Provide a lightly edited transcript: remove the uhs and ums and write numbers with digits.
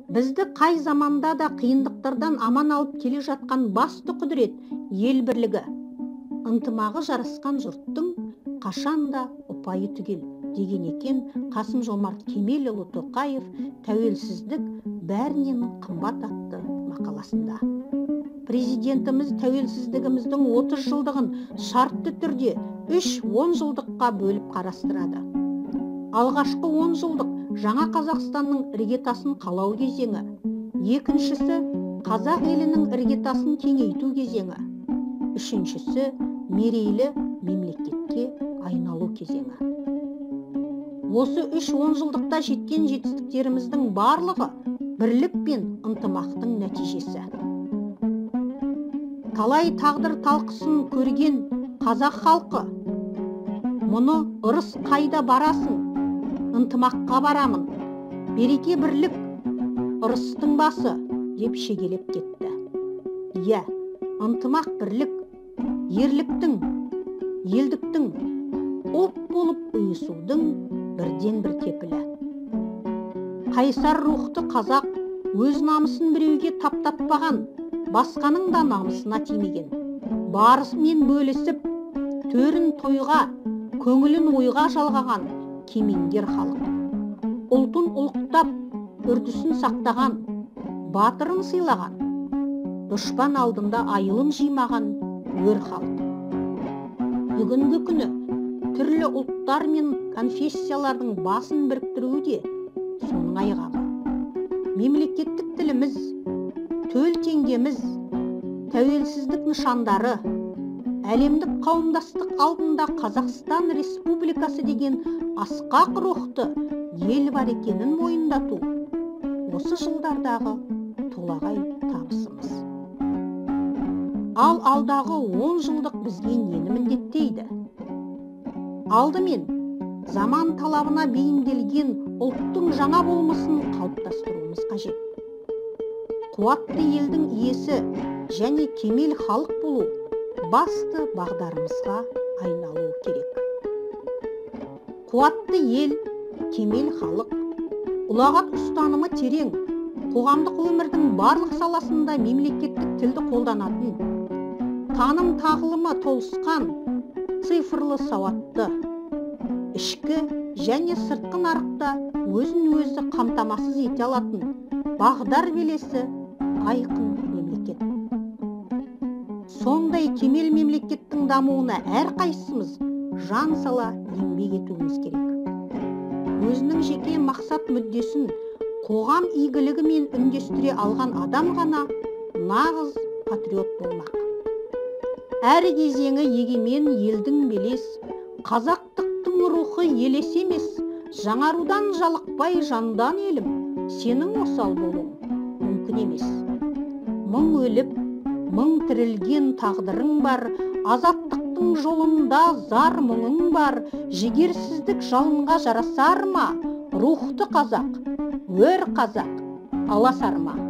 Бізді қай заманда да қиындықтардан аман алып келе жатқан басты құдірет ел бірлігі. Ынтымағы жарасқан жұрттың қашанда ұпайы түгел деген екен Қасым-Жомарт Кемелұлы Тоқаев тәуелсіздік бәрінен қымбат атты мақаласында. Президентіміз тәуелсіздігіміздің 30 жылдығын шартты түрде 3-10 жылдыққа бөліп қарастырады. Алғашқы 10 жылдық жаңа Қазақстанның іргетасын қалау кезеңі, екіншісі қазақ елінің іргетасын кеңейту кезеңі, үшіншісі мерейлі мемлекетке айналу кезеңі. Осы 3-10 жылдықта жеткен жетістіктеріміздің барлығы бірлік пен ынтымақтың нәтижесі. Талай тағдыр талқысын көрген қазақ халқы, мұны ырыс қайда барасың, ынтымаққа барамын, береке бірлік ырыстың басы деп шегелеп кетті. Иә, ынтымақ бірлік, ерліктің, елдіктің, ұлт болып ұйысудың бірден бір кепілі. Қайсар рухты қазақ өз намысын біреуге таптатпаған, басқаның да намысына тимеген. Барысымен бөлісіп, төрін тойға, көңілін ойға жалғаған кемеңгер халық. Ұлтын ұлықтап, үрдісін сақтаған, батырын сыйлаған, дұшпан алдында айылын жимаған өр халық. Бүгінгі күні түрлі ұлттар мен конфессиялардың басын біріктіруі де соның айғағы. Мемлекеттік тіліміз, төл теңгеміз, тәуелсіздік нышандары, әлемдік қауымдастық алдында Қазақстан Республикасы деген асқақ рухты ел бар екенін мойындату осы жылдардағы толағай табысымыз. Ал алдағы 10 жылдық бізге нені міндеттейді? Алдымен заман талабына бейімделген ұлттың жаңа болмысын қалыптастыруымыз қажет. Қуатты елдің иесі және кемел халық болу басты бағдарымызға айналу керек. Қуатты ел, кемел халық, ұлағат ұстанымы терең, қоғамдық өмірдің барлық саласында мемлекеттік тілді қолданатын, таным тағылымы толысқан, цифрлы сауатты, ішкі және сыртқы нарықта өзін-өзі қамтамасыз ете алатын бағдар белесі айқын мемлекет. Сондай кемел мемлекеттің дамуына әрқайсымыз жан сала еңбек етуіміз керек. Өзінің жеке мақсат мүддесін қоғам игілігі мен үндестіре алған адам ғана нағыз патриот болмақ. Әр кезеңі егемен елдің белес, қазақтықтың рухы елес емес, жаңарудан жалықпай жандан елім, сенің осал болуың мүмкін емес. Мың өліп, мың тірілген тағдырың бар, азаттықтың жолында зар мұңың бар, жігерсіздік жалынға жарасар ма? Рухты қазақ, өр қазақ, аласар ма?